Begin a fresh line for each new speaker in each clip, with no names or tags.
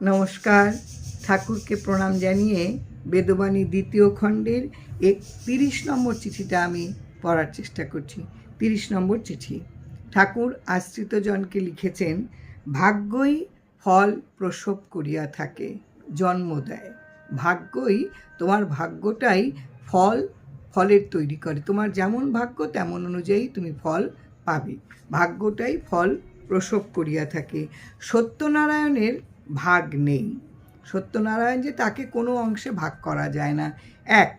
নমস্কার। ঠাকুরকে প্রণাম জানিয়ে বেদবাণী দ্বিতীয় খণ্ডের 30 নম্বর চিঠিটা আমি পড়ার চেষ্টা করছি। 30 নম্বর চিঠি। ঠাকুর আশ্রিতজনকে লিখেছেন, ভাগ্যই ফল প্রসব করিয়া থাকে, জন্ম দেয়। ভাগ্যই, তোমার ভাগ্যটাই ফলের তৈরি করে। তোমার যেমন ভাগ্য তেমন অনুযায়ী তুমি ফল পাবে। ভাগ্যটাই ফল প্রসব করিয়া থাকে। সত্যনারায়ণের ভাগ নেই। সত্যনারায়ণ যে, তাকে কোনো অংশে ভাগ করা যায় না। এক,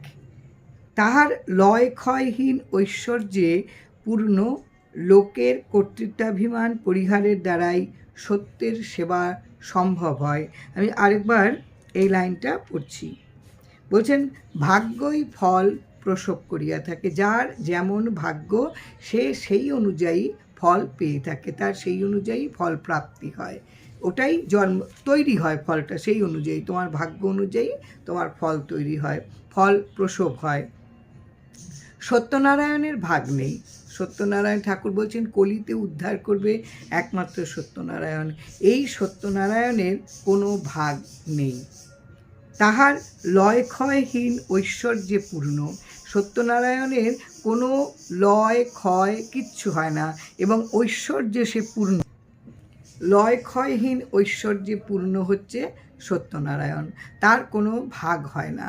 তাহার লয় ক্ষয়হীন ঐশ্বর্যে পূর্ণ, লোকের কর্তৃত্বাভিমান পরিহারের দ্বারাই সত্যের সেবা সম্ভব হয়। আমি আরেকবার এই লাইনটা পড়ছি। বলছেন, ভাগ্যই ফল প্রসব করিয়া থাকে। যার যেমন ভাগ্য সে সেই অনুযায়ী ফল পেয়ে থাকে, তার সেই অনুযায়ী ফল প্রাপ্তি হয়। ওটাই তৈরি হয় ফলটা, সেই অনুযায়ী তোমার ভাগ্য অনুযায়ী তোমার ফল তৈরি হয়, ফল প্রসব হয়। সত্যনারায়ণের ভাগ নেই। সত্যনারায়ণ, ঠাকুর বলছেন, কলিতে উদ্ধার করবে একমাত্র সত্যনারায়ণ। এই সত্যনারায়ণের কোনো ভাগ নেই। তাহার লয় ক্ষয়হীন ঐশ্বর্যে পূর্ণ। সত্যনারায়ণের কোনো লয় ক্ষয় কিচ্ছু হয় না, এবং ঐশ্বর্যে সে পূর্ণ। লয় ক্ষয়হীন ঐশ্বর্যে পূর্ণ হচ্ছে সত্যনারায়ণ। তার কোনো ভাগ হয় না,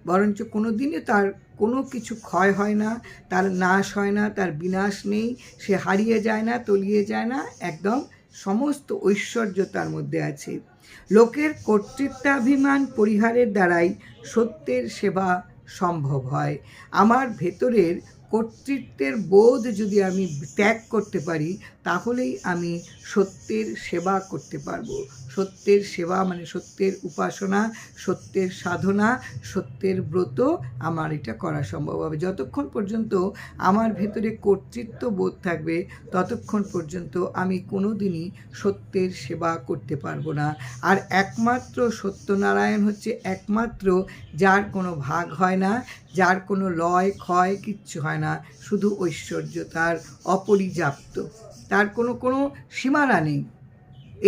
বরঞ্চ কোনো দিনে তার কোনো কিছু ক্ষয় হয় না, তার নাশ হয় না, তার বিনাশ নেই, সে হারিয়ে যায় না, তলিয়ে যায় না, একদম সমস্ত ঐশ্বর্য তার মধ্যে আছে। লোকের কর্তৃত্বাভিমান পরিহারের দ্বারাই সত্যের সেবা সম্ভব হয়। আমার ভেতরের কর্তৃত্বের বোধ যদি আমি ত্যাগ করতে পারি, তাহলেই আমি সত্যের সেবা করতে পারবো। সত্যের সেবা মানে সত্যের উপাসনা, সত্যের সাধনা, সত্যের ব্রত আমার এটা করা সম্ভব হবে। যতক্ষণ পর্যন্ত আমার ভেতরে কর্তৃত্ব বোধ থাকবে, ততক্ষণ পর্যন্ত আমি কোনো দিনই সত্যের সেবা করতে পারবো না। আর একমাত্র সত্যনারায়ণ হচ্ছে একমাত্র যার কোনো ভাগ হয় না, যার কোনো লয় ক্ষয় কিচ্ছু হয় না, শুধু ঐশ্বর্য তার অপরিযাপ্ত, তার কোনো সীমানা নেই।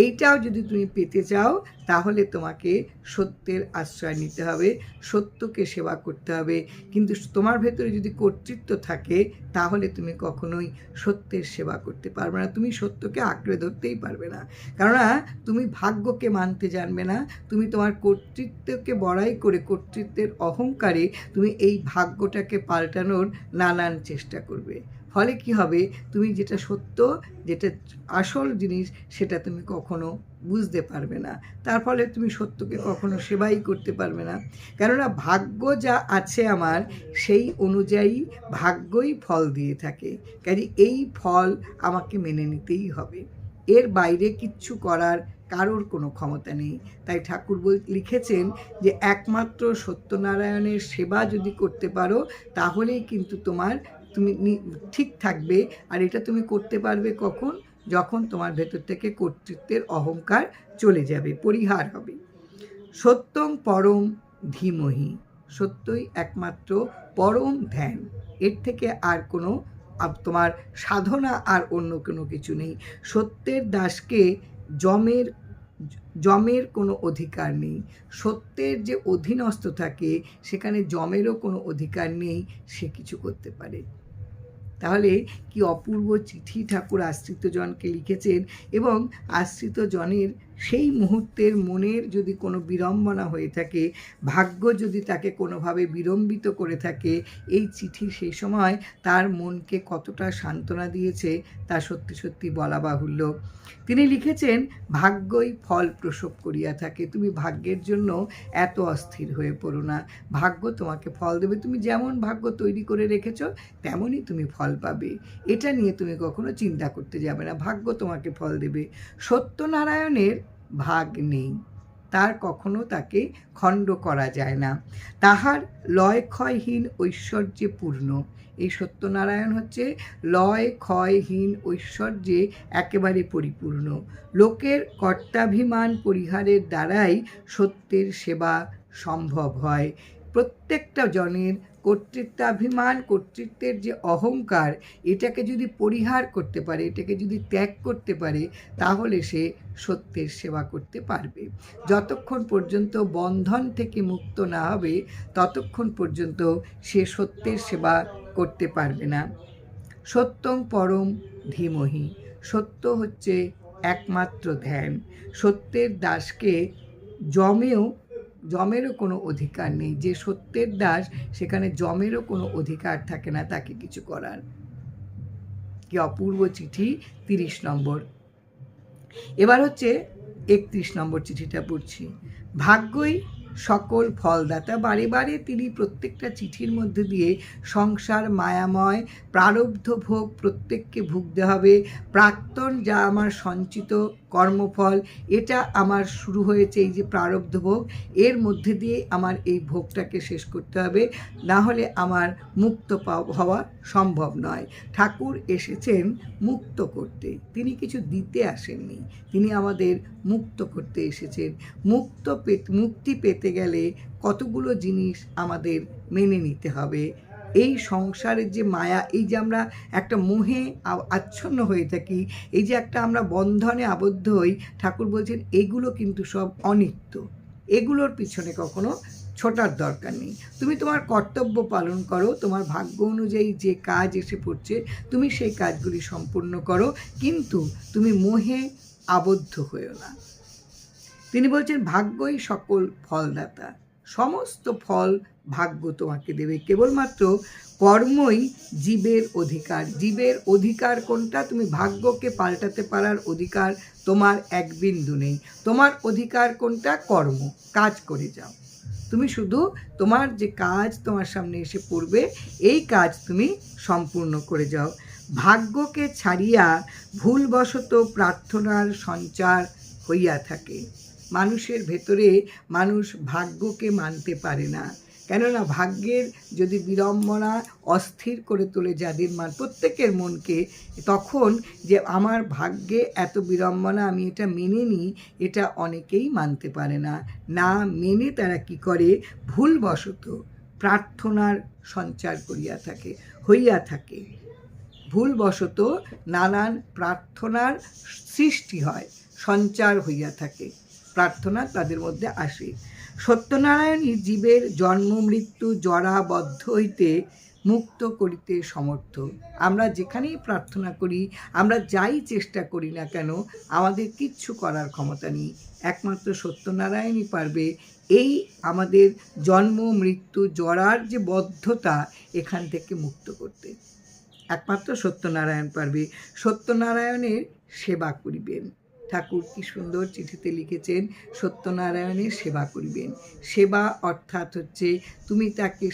এইটাও যদি তুমি পেতে চাও, তাহলে তোমাকে সত্যের আশ্রয় নিতে হবে, সত্যকে সেবা করতে হবে। কিন্তু তোমার ভেতরে যদি কর্তৃত্ব থাকে, তাহলে তুমি কখনোই সত্যের সেবা করতে পারবে না, তুমি সত্যকে আঁকড়ে ধরতেই পারবে না। কেননা তুমি ভাগ্যকে মানতে জানবে না, তুমি তোমার কর্তৃত্বকে বড়াই করে, কর্তৃত্বের অহংকারে তুমি এই ভাগ্যটাকে পাল্টানোর নানান চেষ্টা করবে। ফলে কি হবে, তুমি যেটা সত্য, যেটা আসল জিনিস, সেটা তুমি কখনো বুঝতে পারবে না। তার ফলে তুমি সত্যকে কখনো সেবাই করতে পারবে না। কেননা ভাগ্য যা আছে আমার, সেই অনুযায়ী ভাগ্যই ফল দিয়ে থাকে। কাজে এই ফল আমাকে মেনে নিতেই হবে, এর বাইরে কিচ্ছু করার কারোর কোনো ক্ষমতা নেই। তাই ঠাকুর লিখেছেন যে, একমাত্র সত্যনারায়ণের সেবা যদি করতে পারো, তাহলেই কিন্তু তুমি ঠিক থাকবে। আর এটা তুমি করতে পারবে কখন? যখন তোমার ভেতর থেকে কর্তৃত্বের অহংকার চলে যাবে, পরিহার হবে। সত্যং পরম ধীমহি। সত্যই একমাত্র পরম ধ্যান। এর থেকে আর কোনো তোমার সাধনা আর অন্য কোনো কিছু নেই। সত্যের দাসকে যমের কোনো অধিকার নেই। সত্যের যে অধীনস্থ থাকে, সেখানে যমেরও কোনো অধিকার নেই, সে কিছু করতে পারে। তাহলে কি অপূর্ব চিঠি ঠাকুর আশ্রিতজনকে লিখেছেন। এবং আশ্রিতজনের সেই মুহূর্তের মনের যদি কোনো বিড়ম্বনা হয়ে থাকে, ভাগ্য যদি তাকে কোনোভাবে বিড়ম্বিত করে থাকে, এই চিঠি সেই সময় তার মনকে কতটা সান্ত্বনা দিয়েছে, তা সত্যি সত্যি বলা বাহুল্য। তিনি লিখেছেন, ভাগ্যই ফল প্রসব করিয়া থাকে। তুমি ভাগ্যের জন্য এত অস্থির হয়ে পড়ো না, ভাগ্য তোমাকে ফল দেবে। তুমি যেমন ভাগ্য তৈরি করে রেখেছ, তেমনই তুমি ফল পাবে। এটা নিয়ে তুমি কখনো চিন্তা করতে যাবে না, ভাগ্য তোমাকে ফল দেবে। সত্যনারায়ণের ভাগ নেই, তার কখনো তাকে খণ্ড করা যায় না। তাহার লয় ক্ষয়হীন ঐশ্বর্যে পূর্ণ। এই সত্যনারায়ণ হচ্ছে লয় ক্ষয়হীন ঐশ্বর্যে একেবারে পরিপূর্ণ। লোকের কর্তাভিমান পরিহারের দ্বারাই সত্যের সেবা সম্ভব হয়। প্রত্যেকটা জনের কর্তৃত্বাভিমান, কর্তৃত্বের যে অহংকার, এটাকে যদি পরিহার করতে পারে, এটাকে যদি ত্যাগ করতে পারে, তাহলে সে সত্যের সেবা করতে পারবে। যতক্ষণ পর্যন্ত বন্ধন থেকে মুক্ত না হবে, ততক্ষণ পর্যন্ত সে সত্যের সেবা করতে পারবে না। সত্যং পরম ধীমহি, সত্য হচ্ছে একমাত্র ধ্যান। সত্যের দাসকে যমেরও কোনো অধিকার নেই। যে সত্যের দাস, সেখানে যমেরও কোনো অধিকার থাকে না তাকে কিছু করার। কি অপূর্ব চিঠি 30 নম্বর। এবার হচ্ছে 31 নম্বর চিঠিটা পড়ছি। ভাগ্যই সকল ফলদাতা। বারে বারে তিনি প্রত্যেকটা চিঠির মধ্যে দিয়ে সংসার মায়াময়, প্রারব্ধ ভোগ প্রত্যেককে ভুগতে হবে। প্রাক্তন যা আমার সঞ্চিত কর্মফল, এটা আমার শুরু হয়েছে, এই যে প্রারব্ধ ভোগ, এর মধ্যে দিয়ে আমার এই ভোগটাকে শেষ করতে হবে, না হলে আমার মুক্ত হওয়া সম্ভব নয়। ঠাকুর এসেছেন মুক্ত করতে, তিনি দিতে আসেননি, তিনি আমাদের মুক্ত করতে এসেছেন। মুক্তি পেতে গেলে কতগুলো জিনিস আমাদের মেনে নিতে হবে। এই সংসারের যে মায়া, এই যে আমরা একটা মোহে আচ্ছন্ন হয়ে থাকি, এই যে একটা আমরা বন্ধনে আবদ্ধ হই, ঠাকুর বলছেন এগুলো কিন্তু সব অনিত্য। এগুলোর পিছনে কখনো ছোটার দরকার নেই। তুমি তোমার কর্তব্য পালন করো, তোমার ভাগ্য অনুযায়ী যে কাজ এসে পড়ছে তুমি সেই কাজগুলি সম্পূর্ণ করো, কিন্তু তুমি মোহে আবদ্ধ হয়েও না। তিনি বলছেন ভাগ্যই সকল ফলদাতা, সমস্ত ফল ভাগ্য তোমাকে দেবে। কেবলমাত্র কর্মই জীবের অধিকার। জীবের অধিকার কোনটা? তুমি ভাগ্যকে পাল্টাতে পারার অধিকার তোমার এক বিন্দু নেই। তোমার অধিকার কোনটা? কর্ম, কাজ করে যাও। তুমি শুধু তোমার যে কাজ তোমার সামনে এসে পড়বে, এই কাজ তুমি সম্পূর্ণ করে যাও। ভাগ্যকে ছাড়িয়া ভুলবশত প্রার্থনার সঞ্চার হইয়া থাকে। মানুষের ভেতরে মানুষ ভাগ্যকে মানতে পারে না, কেননা ভাগ্যের যদি বিড়ম্বনা অস্থির করে তোলে যাদের প্রত্যেকের মনকে, তখন যে আমার ভাগ্যে এত বিড়ম্বনা, আমি এটা মেনে নিই, এটা অনেকেই মানতে পারে না। না মেনে তারা কি করে? ভুলবশত প্রার্থনার সঞ্চার হইয়া থাকে। ভুলবশত নানান প্রার্থনার সৃষ্টি হয়, সঞ্চার হইয়া থাকে, প্রার্থনা তাদের মধ্যে আসে। সত্যনারায়ণই জীবের জন্ম মৃত্যু জরাবদ্ধ হইতে মুক্ত করিতে সমর্থ। আমরা যেখানেই প্রার্থনা করি, আমরা যাই চেষ্টা করি না কেন, আমাদের কিচ্ছু করার ক্ষমতা নেই। একমাত্র সত্যনারায়ণই পারবে এই আমাদের জন্ম মৃত্যু জরার যে বদ্ধতা, এখান থেকে মুক্ত করতে। একমাত্র সত্যনারায়ণ পারবে। সত্যনারায়ণের সেবা করিবেন। ঠাকুর কি সুন্দর চিঠিতে লিখেছেন, সত্যনারায়ণের সেবা করিবেন। সেবা অর্থাৎ হচ্ছে তুমি তাকে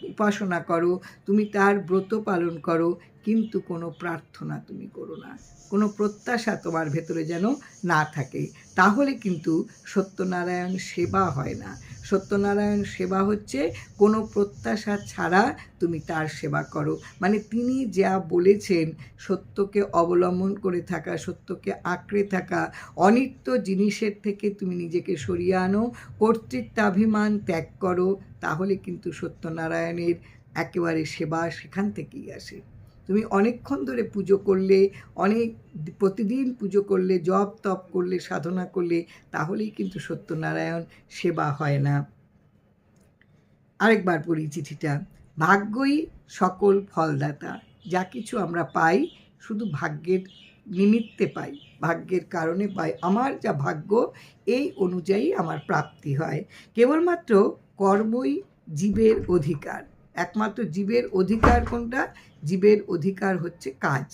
উপাসনা করো, তুমি তার ব্রত পালন করো, কিন্তু কোনো প্রার্থনা তুমি করো না, কোনো প্রত্যাশা তোমার ভেতরে যেন না থাকে, তাহলে কিন্তু সত্যনারায়ণ সেবা হয় না। সত্যনারায়ণ সেবা হচ্ছে কোনো প্রত্যাশা ছাড়া তুমি তার সেবা করো, মানে তিনি যা বলেছেন, সত্যকে অবলম্বন করে থাকা, সত্যকে আঁকড়ে থাকা, অনিত্য জিনিসের থেকে তুমি নিজেকে সরিয়ে আনো, কর্তৃত্বাভিমান ত্যাগ করো, তাহলে কিন্তু সত্যনারায়ণের একেবারে সেবা সেখান থেকেই আসে। তুমি অনেকক্ষণ ধরে পুজো করলে, প্রতিদিন পুজো করলে, জপ তপ করলে, সাধনা করলে, তাহলেই কিন্তু সত্যনারায়ণ সেবা হয় না। আরেকবার পড়ি চিঠিটা। ভাগ্যই সকল ফলদাতা। যা কিছু আমরা পাই শুধু ভাগ্যের নিমিত্তে পাই, ভাগ্যের কারণে পাই। আমার যা ভাগ্য, এই অনুযায়ী আমার প্রাপ্তি হয়। কেবলমাত্র কর্মই জীবের অধিকার। একমাত্র জীবের অধিকার কোনটা? জীবের অধিকার হচ্ছে কাজ।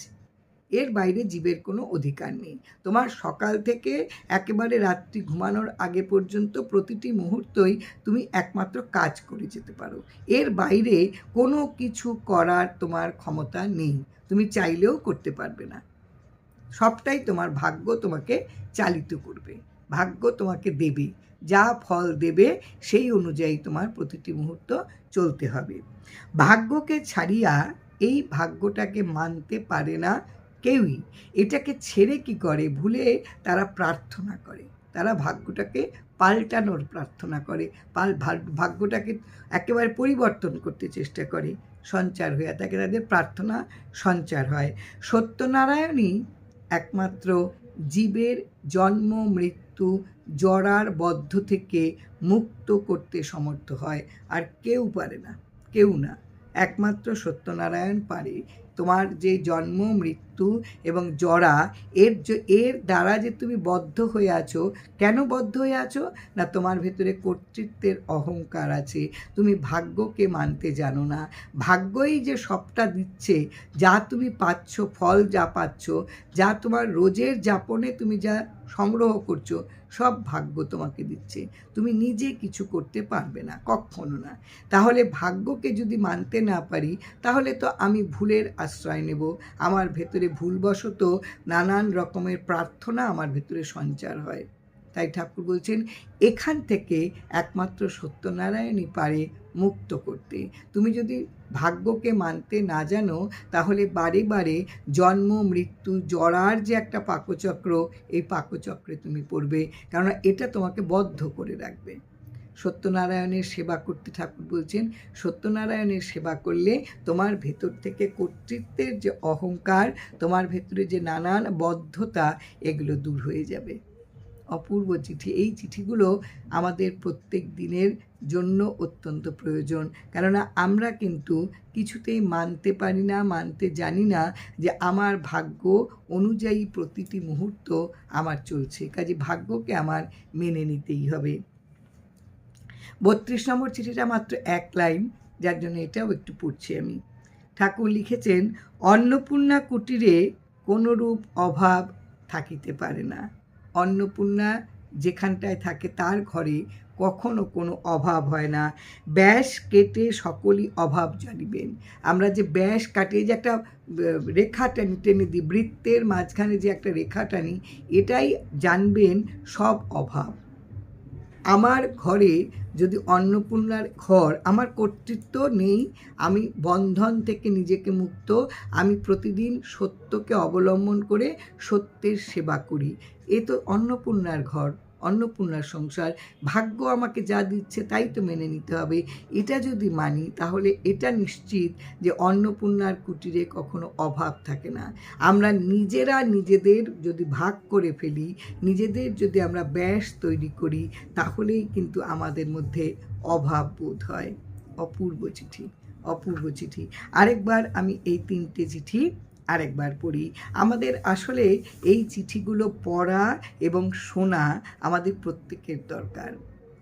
এর বাইরে জীবের কোনো অধিকার নেই। তোমার সকাল থেকে একেবারে রাত্রি ঘুমানোর আগে পর্যন্ত প্রতিটি মুহূর্তই তুমি একমাত্র কাজ করে যেতে পারো। এর বাইরে কোনো কিছু করার তোমার ক্ষমতা নেই, তুমি চাইলেও করতে পারবে না। সবটাই তোমার ভাগ্য তোমাকে চালিত করবে, ভাগ্য তোমাকে দেবে, যা ফল দেবে সেই অনুযায়ী তোমার প্রতিটি মুহূর্ত চলতে হবে। ভাগ্যকে ছাড়িয়া এই ভাগ্যটাকে মানতে পারে না কেউই। এটাকে ছেড়ে কি করে, ভুলে তারা প্রার্থনা করে, তারা ভাগ্যটাকে পাল্টানোর প্রার্থনা করে, ভাগ্যটাকে একেবারে পরিবর্তন করতে চেষ্টা করে, সঞ্চার হয়ে থাকে, তাদের প্রার্থনা সঞ্চার হয়। সত্যনারায়ণই একমাত্র জীবের জন্ম মৃত্যু জরার বদ্ধ থেকে মুক্ত করতে সমর্থ হয়, আর কেউ পারে না, কেউ না, একমাত্র সত্যনারায়ণ পারে। তোমার যে জন্ম মৃত্যু এবং জরা, এর দ্বারা যে তুমি বদ্ধ হয়ে আছো, কেন বদ্ধ হয়ে আছো না, তোমার ভেতরে কর্তৃত্বের অহংকার আছে, তুমি ভাগ্যকে মানতে জানো না। ভাগ্যই যে সবটা দিচ্ছে, যা তুমি পাচ্ছ, ফল যা পাচ্ছ, যা তোমার রোজের যাপনে তুমি যা সংগ্রহ করছো, সব ভাগ্য তোমাকে দিচ্ছে, তুমি নিজে কিছু করতে পারবে না, কখনো না। তাহলে ভাগ্যকে যদি মানতে না পারি, তাহলে তো আমি ভুলের আশ্রয় নেব, আমার ভেতরে ভুলবশত নানান রকমের প্রার্থনা আমার ভেতরে সঞ্চার হয়। তাই ঠাকুর বলছেন, এখান থেকে একমাত্র সত্যনারায়ণই পারে মুক্ত করতে। তুমি যদি ভাগ্যকে মানতে না জানো, তাহলে বারে বারে জন্ম মৃত্যু জরার যে একটা পাকচক্র, এই পাকচক্রে তুমি পড়বে, কারণ এটা তোমাকে বদ্ধ করে রাখবে। সত্যনারায়ণের সেবা করতে ঠাকুর বলছেন, সত্যনারায়ণের সেবা করলে তোমার ভেতর থেকে কর্তৃত্বের যে অহংকার, তোমার ভেতরে যে নানান বদ্ধতা, এগুলো দূর হয়ে যাবে। অপূর্ব চিঠি, এই চিঠিগুলো আমাদের প্রত্যেক দিনের জন্য অত্যন্ত প্রয়োজন, কেননা আমরা কিন্তু কিছুতেই মানতে পারি না, মানতে জানি না যে আমার ভাগ্য অনুযায়ী প্রতিটি মুহূর্ত আমার চলছে, কাজে ভাগ্যকে আমার মেনে নিতেই হবে। 32 নম্বর চিঠিটা মাত্র এক লাইন, যার জন্য এটাও একটু পড়ছি আমি। ঠাকুর লিখেছেন, অন্নপূর্ণা কুটিরে কোনরূপ অভাব থাকিতে পারে না। অন্নপূর্ণা যেখানটায় থাকে তার ঘরে কখনো কোনো অভাব হয় না। ব্যাস কেটে সকলই অভাব জানিবেন। আমরা যে ব্যাস কাটিয়ে যে একটা রেখা টেনে দিই, বৃত্তের মাঝখানে যে একটা রেখা টানি, এটাই জানবেন সব অভাব। আমার ঘরে যদি অন্নপূর্ণার ঘর, আমার কর্তৃত্ব নেই, আমি বন্ধন থেকে নিজেকে মুক্ত, আমি প্রতিদিন সত্যকে অবলম্বন করে সত্যের সেবা করি, এ তো অন্নপূর্ণার ঘর, অন্নপূর্ণার সংসার। ভাগ্য আমাকে যা দিচ্ছে তাই তো মেনে নিতে হবে। এটা যদি মানি, তাহলে এটা নিশ্চিত যে অন্নপূর্ণার কুটিরে কখনো অভাব থাকে না। আমরা নিজেরা নিজেদের যদি ভাগ করে ফেলি, নিজেদের যদি আমরা ব্যাস তৈরি করি, তাহলেই কিন্তু আমাদের মধ্যে অভাব বোধ হয়। অপূর্ব চিঠি, অপূর্ব চিঠি। আরেকবার আমি এই 3টে চিঠি আরেকবার পড়ি। আমাদের আসলে এই চিঠিগুলো পড়া এবং শোনা আমাদের প্রত্যেকের দরকার,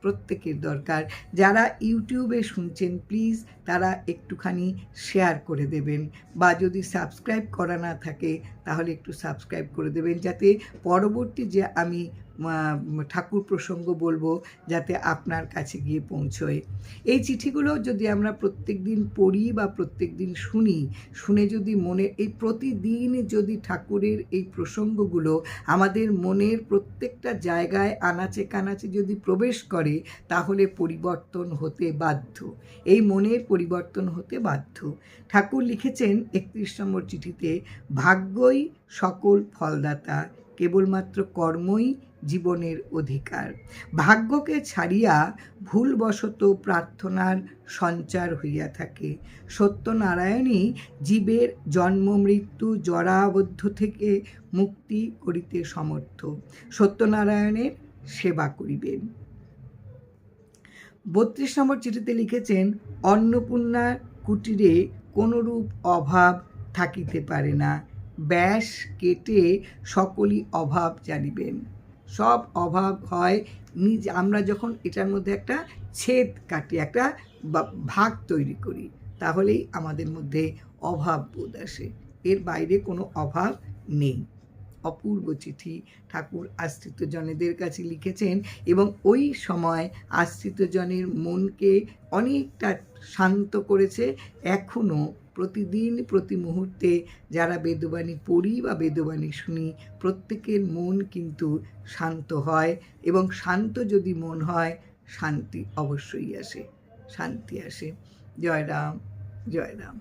প্রত্যেকের দরকার। যারা ইউটিউবে শুনছেন, প্লিজ তারা একটুখানি শেয়ার করে দেবেন, বা যদি সাবস্ক্রাইব করা না থাকে তাহলে একটু সাবস্ক্রাইব করে দেবেন, যাতে পরবর্তী যে আমি ঠাকুর প্রসঙ্গ বলবো, যাতে আপনার কাছে গিয়ে পৌঁছয়। এই চিঠিগুলো যদি আমরা প্রত্যেক দিন পড়ি বা প্রত্যেক দিন শুনি, শুনে যদি মনে এই প্রতিদিন যদি ঠাকুরের এই প্রসঙ্গগুলো আমাদের মনের প্রত্যেকটা জায়গায় আনাচে কানাচে যদি প্রবেশ করে, তাহলে পরিবর্তন হতে বাধ্য, এই মনের পরিবর্তন হতে বাধ্য। ঠাকুর লিখেছেন 31 নম্বর চিঠিতে, ভাগ্যই সকল ফলদাতা, কেবলমাত্র কর্মই জীবনের অধিকার। ভাগ্যকে ছাড়িয়া ভুলবশত প্রার্থনার সঞ্চার হইয়া থাকে। সত্যনারায়ণই জীবের জন্ম মৃত্যু জরাবদ্ধ থেকে মুক্তি করিতে সমর্থ। সত্যনারায়ণের সেবা করিবেন। 32 নম্বর চিঠিতে লিখেছেন, অন্নপূর্ণার কুটিরে কোনরূপ অভাব থাকিতে পারে না। ব্যাস কেটে সকলই অভাব জানিবেন। সব অভাব হয় আমরা যখন এটার মধ্যে একটা ছেদ কাটি, একটা ভাগ তৈরি করি, তাহলেই আমাদের মধ্যে অভাব বোধ আসে, এর বাইরে কোনো অভাব নেই। অপূর্ব চিঠি ঠাকুর আশ্রিতজনেদের কাছে লিখেছেন, এবং ওই সময় আশ্রিতজনের মনকে অনেকটা শান্ত করেছে। এখনও প্রতিদিন প্রতি মুহূর্তে যারা বেদবাণী পড়ি বা বেদবাণী শুনি, প্রত্যেকের মন কিন্তু শান্ত হয়, এবং শান্ত যদি মন হয়, শান্তি অবশ্যই আসে, শান্তি আসে। জয় রাম, জয় রাম।